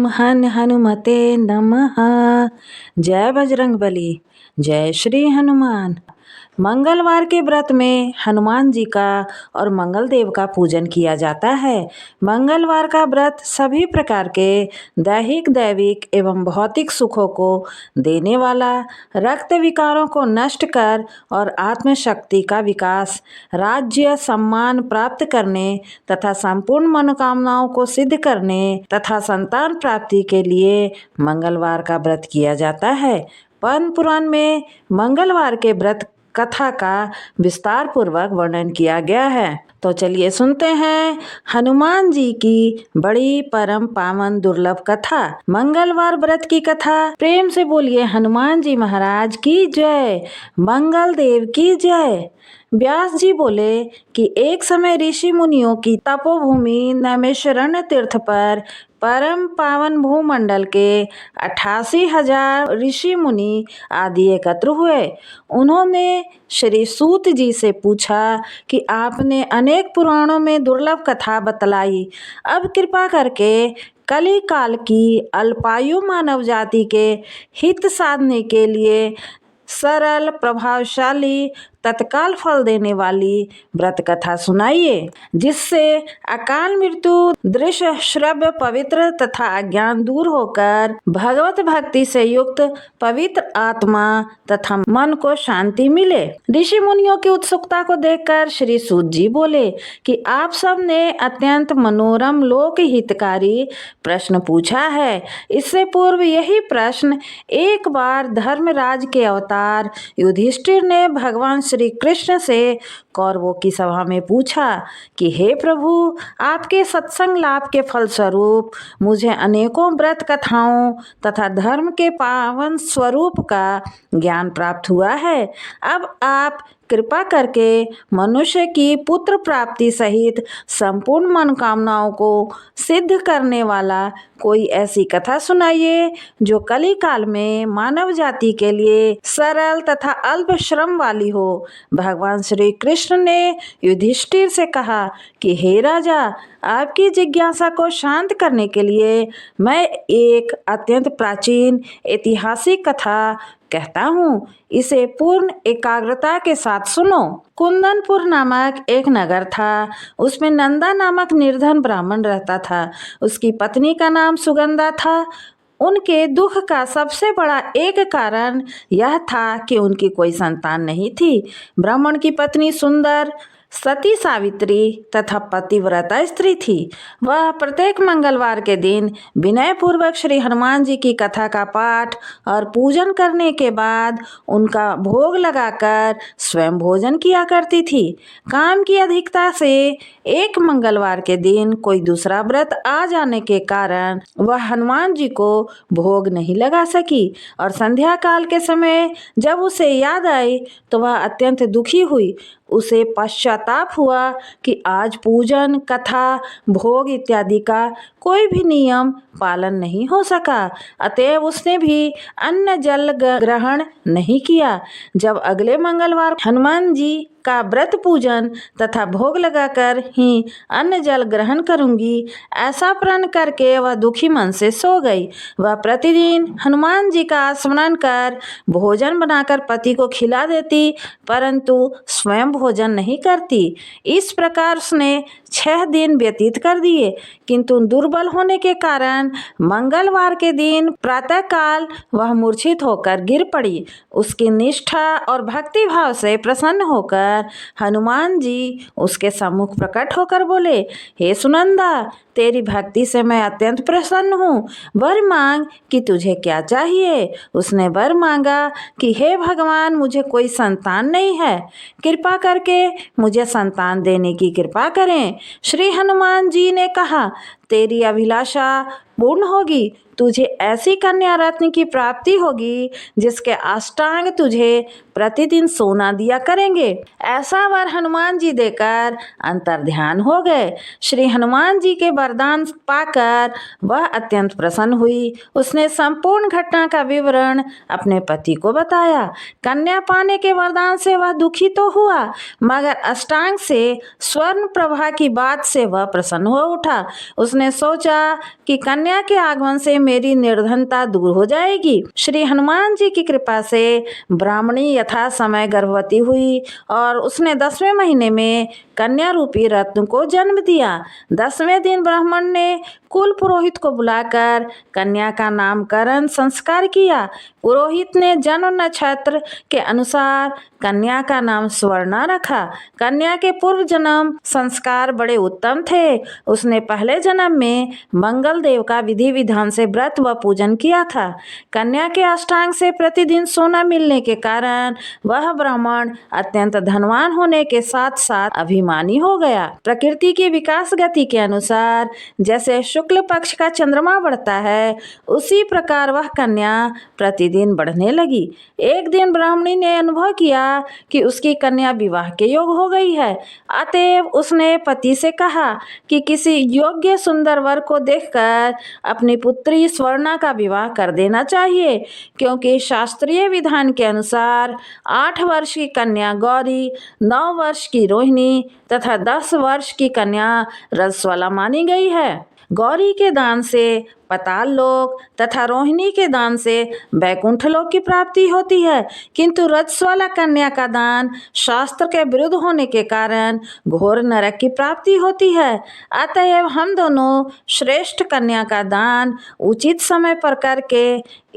ओम हनुमते नमः। जय बजरंगबली। जय श्री हनुमान। मंगलवार के व्रत में हनुमान जी का और मंगल देव का पूजन किया जाता है। मंगलवार का व्रत सभी प्रकार के दैहिक दैविक एवं भौतिक सुखों को देने वाला, रक्त विकारों को नष्ट कर और आत्मशक्ति का विकास, राज्य सम्मान प्राप्त करने तथा संपूर्ण मनोकामनाओं को सिद्ध करने तथा संतान प्राप्ति के लिए मंगलवार का व्रत किया जाता है। पद्म पुराण में मंगलवार के व्रत कथा का विस्तार पूर्वक वर्णन किया गया है। तो चलिए सुनते हैं हनुमान जी की बड़ी परम पावन दुर्लभ कथा। मंगलवार व्रत की कथा। प्रेम से बोलिए हनुमान जी महाराज की जय, मंगल देव की जय। व्यास जी बोले कि एक समय ऋषि मुनियों की तपोभूमि नैमिषारण्य तीर्थ पर परम पावन भूमंडल के 88,000 ऋषि मुनि आदि एकत्र हुए। उन्होंने श्री सूत जी से पूछा कि आपने अनेक पुराणों में दुर्लभ कथा बतलाई, अब कृपा करके कली काल की अल्पायु मानव जाति के हित साधने के लिए सरल, प्रभावशाली, तत्काल फल देने वाली व्रत कथा सुनाइए, जिससे अकाल मृत्यु, दृश्य श्रव्य पवित्र तथा अज्ञान दूर होकर भगवत भक्ति से युक्त पवित्र आत्मा तथा मन को शांति मिले। ऋषि मुनियों की उत्सुकता को देखकर श्री सूत जी बोले कि आप सब ने अत्यंत मनोरम लोक हितकारी प्रश्न पूछा है। इससे पूर्व यही प्रश्न एक बार धर्मराज के अवतार युधिष्ठिर ने भगवान श्री कृष्ण से कौरवों की सभा में पूछा कि हे प्रभु, आपके सत्संग लाभ के फलस्वरूप मुझे अनेकों व्रत कथाओं तथा धर्म के पावन स्वरूप का ज्ञान प्राप्त हुआ है। अब आप कृपा करके मनुष्य की पुत्र प्राप्ति सहित संपूर्ण मनोकामनाओं को सिद्ध करने वाला कोई ऐसी कथा सुनाइए जो कली काल में मानव जाति के लिए सरल तथा अल्प श्रम वाली हो। भगवान श्री कृष्ण ने युधिष्ठिर से कहा कि हे राजा, आपकी जिज्ञासा को शांत करने के लिए मैं एक अत्यंत प्राचीन ऐतिहासिक कथा कहता हूँ, इसे पूर्ण एकाग्रता के साथ सुनो। कुंदनपुर नामक एक नगर था। उसमें नंदा नामक निर्धन ब्राह्मण रहता था। उसकी पत्नी का नाम सुगंधा था। उनके दुख का सबसे बड़ा एक कारण यह था कि उनकी कोई संतान नहीं थी। ब्राह्मण की पत्नी सुंदर, सती सावित्री तथा पतिव्रता स्त्री थी। वह प्रत्येक मंगलवार के दिन विनय पूर्वक श्री हनुमान जी की कथा का पाठ और पूजन करने के बाद उनका भोग लगाकर स्वयं भोजन किया करती थी। काम की अधिकता से एक मंगलवार के दिन कोई दूसरा व्रत आ जाने के कारण वह हनुमान जी को भोग नहीं लगा सकी और संध्या काल के समय जब उसे याद आई तो वह अत्यंत दुखी हुई। उसे पश्चाताप हुआ कि आज पूजन, कथा, भोग इत्यादि का कोई भी नियम पालन नहीं हो सका, अतएव उसने भी अन्न जल ग्रहण नहीं किया। जब अगले मंगलवार हनुमान जी का व्रत पूजन तथा भोग लगाकर ही अन्न जल ग्रहण करूंगी, ऐसा प्रण करके वह दुखी मन से सो गई। वह प्रतिदिन हनुमान जी का स्मरण कर भोजन बनाकर पति को खिला देती, परंतु स्वयं भोजन नहीं करती। इस प्रकार उसने 6 दिन व्यतीत कर दिए, किंतु दुर्बल होने के कारण मंगलवार के दिन प्रातःकाल वह मूर्छित होकर गिर पड़ी। उसकी निष्ठा और भक्ति भाव से प्रसन्न होकर हनुमान जी उसके सम्मुख प्रकट होकर बोले, हे सुनंदा, तेरी भक्ति से मैं अत्यंत प्रसन्न हूँ। वर मांग कि तुझे क्या चाहिए। उसने वर मांगा कि हे भगवान, मुझे कोई संतान नहीं है, कृपा करके मुझे संतान देने की कृपा करें। श्री हनुमान जी ने कहा, तेरी अभिलाषा पूर्ण होगी। तुझे ऐसी कन्या रत्न की प्राप्ति होगी जिसके अष्टांग तुझे प्रतिदिन सोना दिया करेंगे। ऐसा वर हनुमान जी देकर अंतर्ध्यान हो गए। श्री हनुमान जी के वरदान पाकर वह अत्यंत प्रसन्न हुई। उसने संपूर्ण घटना का विवरण अपने पति को बताया। कन्या पाने के वरदान से वह दुखी तो हुआ, मगर अष्टांग से स्वर्ण प्रभा की बात से वह प्रसन्न हो उठा। उसने सोचा कि कन्या कन्या के आगमन से मेरी निर्धनता दूर हो जाएगी। श्री हनुमान जी की कृपा से ब्राह्मणी यथा समय गर्भवती हुई और उसने 10वें महीने में कन्या रूपी रत्न को जन्म दिया। 10वें दिन ब्राह्मण ने कुल पुरोहित को बुलाकर कन्या का नामकरण संस्कार किया। पुरोहित ने जन्म नक्षत्र के अनुसार कन्या का नाम स्वर्णा रखा। कन्या के पूर्व जन्म संस्कार बड़े उत्तम थे। उसने पहले जन्म में मंगल देव का विधि विधान से व्रत व पूजन किया था। कन्या के अष्टांग से प्रतिदिन सोना मिलने के कारण वह ब्राह्मण अत्यंत धनवान होने के साथ साथ अभिमानी हो गया। प्रकृति की विकास गति के अनुसार जैसे शुक्ल पक्ष का चंद्रमा बढ़ता है, उसी प्रकार वह कन्या प्रतिदिन बढ़ने लगी। एक दिन ब्राह्मणी ने अनुभव किया कि उसकी कन्या विवाह के योग हो गई है। अतएव उसने पति से कहा कि किसी योग्य सुंदर वर को देखकर अपनी पुत्री स्वर्णा का विवाह कर देना चाहिए, क्योंकि शास्त्रीय विधान के अनुसार 8 वर्ष की कन्या गौरी, 9 वर्ष की रोहिणी तथा 10 वर्ष की कन्या रजस्वला मानी गई है। गौरी के दान से पाताल लोक तथा रोहिणी के दान से वैकुंठ लोक की प्राप्ति होती है, किंतु रजस्वला कन्या का दान शास्त्र के विरुद्ध होने के कारण घोर नरक की प्राप्ति होती है। अतएव हम दोनों श्रेष्ठ कन्या का दान उचित समय पर करके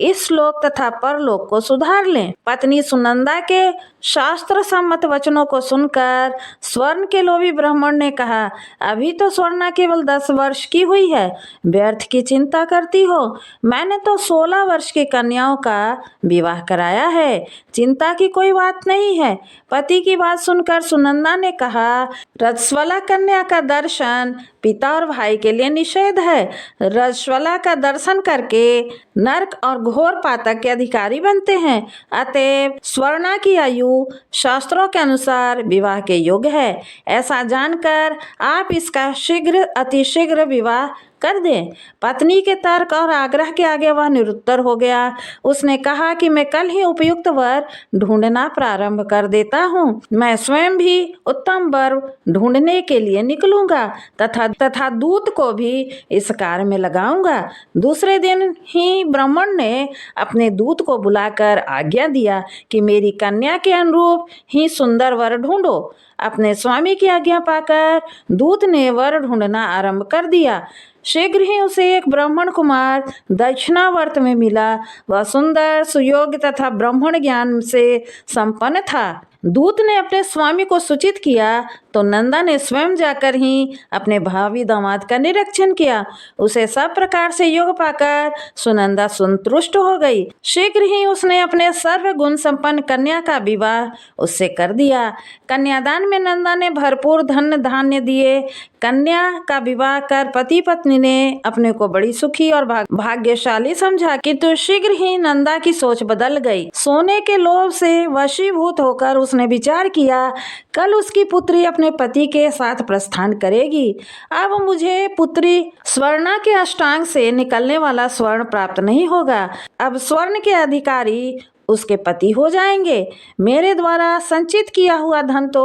इस लोक तथा परलोक को सुधार लें। पत्नी सुनंदा के शास्त्र सम्मत वचनों को सुनकर स्वर्ण के लोभी ब्राह्मण ने कहा, अभी तो स्वर्णा केवल 10 वर्ष की हुई है, व्यर्थ की चिंता करती हो। मैंने तो 16 वर्ष की कन्याओं का विवाह कराया है, चिंता की कोई बात नहीं है। पति की बात सुनकर सुनंदा ने कहा, रजस्वला कन्या का दर्शन पिता और भाई के लिए निषेध है। रजस्वला का दर्शन करके नरक और घोर पातक के अधिकारी बनते हैं। अतएव स्वर्णा की आयु शास्त्रों के अनुसार विवाह के योग्य है। ऐसा जानकर आप इसका शीघ्र अतिशीघ्र विवाह कर दें। पत्नी के तर्क और आग्रह के आगे वह निरुत्तर हो गया। उसने कहा कि मैं कल ही उपयुक्त वर ढूंढना प्रारंभ कर देता हूँ। मैं स्वयं भी उत्तम वर ढूंढने के लिए निकलूंगा तथा दूत को भी इस कार्य में लगाऊंगा। दूसरे दिन ही ब्राह्मण ने अपने दूत को बुलाकर आज्ञा दिया कि मेरी कन्या के अनुरूप ही सुंदर वर ढूंढो। अपने स्वामी की आज्ञा पाकर दूत ने वर ढूंढना आरंभ कर दिया। शीघ्र ही उसे एक ब्राह्मण कुमार दक्षिणावर्त में मिला। वह सुंदर, सुयोग्य तथा ब्राह्मण ज्ञान से संपन्न था। दूत ने अपने स्वामी को सूचित किया तो नंदा ने स्वयं जाकर ही अपने भावी दामाद का निरीक्षण किया। उसे सब प्रकार से योग पाकर सुनंदा संतुष्ट हो गई। शीघ्र ही उसने अपने सर्व गुण संपन्न कन्या का विवाह उससे कर दिया। कन्यादान में नंदा ने भरपूर धन धान्य दिए। कन्या का विवाह कर पति पत्नी ने अपने को बड़ी सुखी और भाग्यशाली समझा, किंतु शीघ्र ही नंदा की सोच बदल गई। सोने के लोभ से वशीभूत होकर उसने विचार किया, कल उसकी पुत्री अपने पति के साथ प्रस्थान करेगी। अब मुझे पुत्री स्वर्णा के अष्टांग से निकलने वाला स्वर्ण प्राप्त नहीं होगा। अब स्वर्ण के अधिकारी उसके पति हो जाएंगे। मेरे द्वारा संचित किया हुआ धन तो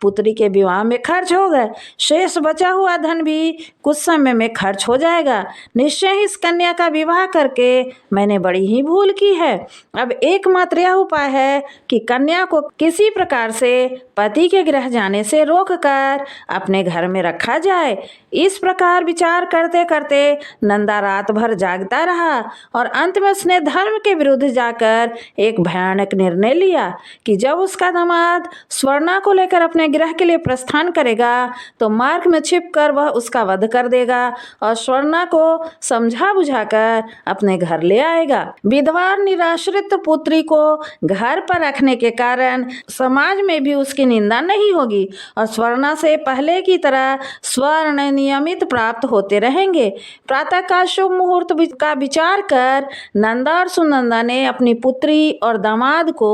पुत्री के विवाह में खर्च हो गए, शेष बचा हुआ धन भी कुछ समय में खर्च हो जाएगा। निश्चय ही इस कन्या का विवाह करके मैंने बड़ी ही भूल की है। अब एकमात्र यह उपाय है कि कन्या को किसी प्रकार से पति के गृह जाने से रोककर अपने घर में रखा जाए। इस प्रकार विचार करते करते नंदा रात भर जागता रहा और अंत में उसने धर्म के विरुद्ध जाकर एक भयानक निर्णय लिया कि जब उसका दामाद स्वर्णा को लेकर अपने गृह के लिए प्रस्थान करेगा तो मार्ग में छिपकर वह उसका वध कर देगा और स्वर्णा को समझा बुझाकर अपने घर ले आएगा। विधवा और निराश्रित पुत्री को घर पर रखने के कारण समाज में भी उसकी निंदा नहीं होगी और स्वर्णा से पहले की तरह स्वर्ण नियमित प्राप्त होते रहेंगे। प्रातःकाल शुभ मुहूर्त का विचार कर नंदा और सुनंदा ने अपनी पुत्री और दामाद को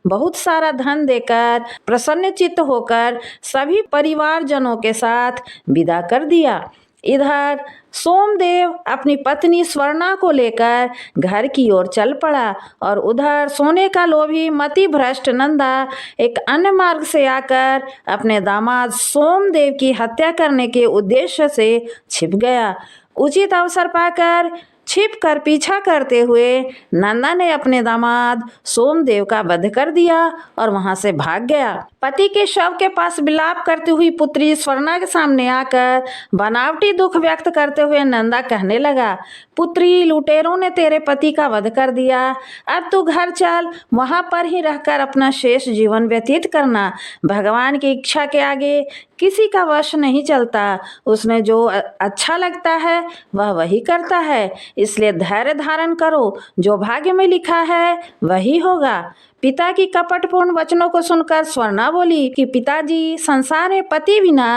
बहुत सारा धन देकर प्रसन्नचित्त होकर सभी परिवारजनों के साथ विदा कर दिया। इधर सोमदेव अपनी पत्नी स्वर्णा को लेकर घर की ओर चल पड़ा और उधर सोने का लोभी मति भ्रष्ट नंदा एक अन्य मार्ग से आकर अपने दामाद सोमदेव की हत्या करने के उद्देश्य से छिप गया। उचित अवसर पाकर छिप कर पीछा करते हुए नंदा ने अपने दामाद सोमदेव का वध कर दिया और वहां से भाग गया। पति के शव के पास विलाप करती हुई पुत्री स्वर्णा के सामने आकर बनावटी दुख व्यक्त करते हुए नंदा कहने लगा, पुत्री, लुटेरों ने तेरे पति का वध कर दिया। अब तू घर चल, वहां पर ही रहकर अपना शेष जीवन व्यतीत करना। भगवान की इच्छा के आगे किसी का वश नहीं चलता। उसने जो अच्छा लगता है वह वही करता है, इसलिए धैर्य धारण करो। जो भाग्य में लिखा है वही होगा। पिता की कपटपूर्ण वचनों को सुनकर स्वर्णा बोली कि पिताजी, संसार में पति बिना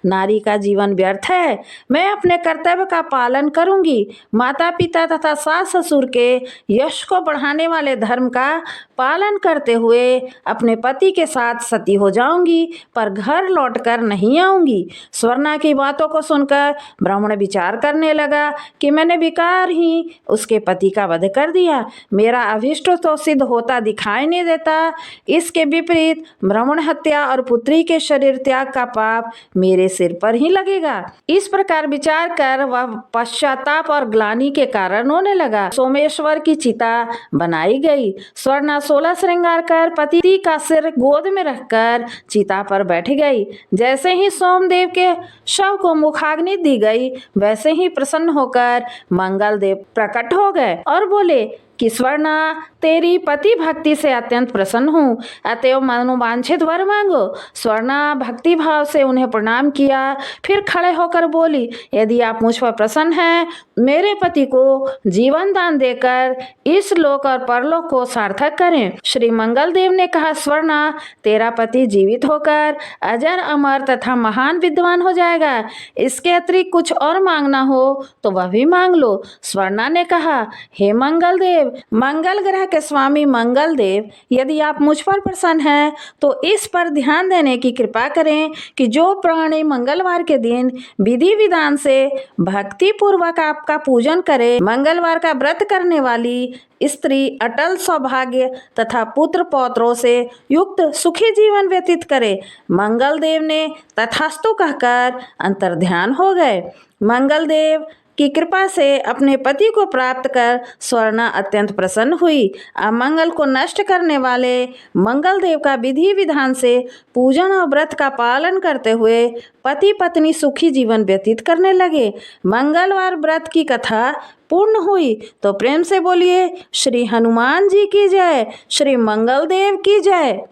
नारी का जीवन व्यर्थ है। मैं अपने कर्तव्य का पालन करूंगी। माता पिता तथा सास ससुर के यश को बढ़ाने वाले धर्म का पालन करते हुए अपने पति के साथ सती हो जाऊंगी, पर घर लौटकर नहीं आऊंगी। स्वर्णा की बातों को सुनकर ब्राह्मण विचार करने लगा कि मैंने बेकार ही उसके पति का वध कर दिया। मेरा अभिष्ट तो सिद्ध होता दिखाई नहीं देता। इसके विपरीत ब्राह्मण हत्या और पुत्री के शरीर त्याग का पाप मेरे सिर पर ही लगेगा। इस प्रकार विचार कर वह पश्चाताप और ग्लानि के कारण रोने लगा। सोमेश्वर की चिता बनाई गई। स्वर्णा 16 श्रृंगार कर पति का सिर गोद में रखकर चिता पर बैठ गई। जैसे ही सोमदेव के शव को मुखाग्नि दी गई, वैसे ही प्रसन्न होकर मंगल देव प्रकट हो गए और बोले कि स्वर्णा, तेरी पति भक्ति से अत्यंत प्रसन्न हूँ, अतएव मनोवांछित वर मांगो। स्वर्णा भक्ति भाव से उन्हें प्रणाम किया, फिर खड़े होकर बोली, यदि आप मुझ पर प्रसन्न हैं, मेरे पति को जीवन दान देकर इस लोक और परलोक को सार्थक करें। श्री मंगल देव ने कहा, स्वर्णा, तेरा पति जीवित होकर अजर अमर तथा महान विद्वान हो जाएगा। इसके अतिरिक्त कुछ और मांगना हो तो वह भी मांग लो। स्वर्णा ने कहा, हे मंगल देव, मंगल ग्रह के स्वामी मंगल देव, यदि आप मुझ पर प्रसन्न हैं तो इस पर ध्यान देने की कृपा करें कि जो प्राणी मंगलवार के दिन विधि विधान से भक्ति पूर्वक आपका पूजन करे, मंगलवार का व्रत करने वाली स्त्री अटल सौभाग्य तथा पुत्र पौत्रों से युक्त सुखी जीवन व्यतीत करे। मंगल देव ने तथास्तु कहकर अंतर्ध्यान हो गए। मंगल देव की कृपा से अपने पति को प्राप्त कर स्वर्णा अत्यंत प्रसन्न हुई। अमंगल को नष्ट करने वाले मंगल देव का विधि विधान से पूजन और व्रत का पालन करते हुए पति पत्नी सुखी जीवन व्यतीत करने लगे। मंगलवार व्रत की कथा पूर्ण हुई तो प्रेम से बोलिए, श्री हनुमान जी की जय, श्री मंगल देव की जय।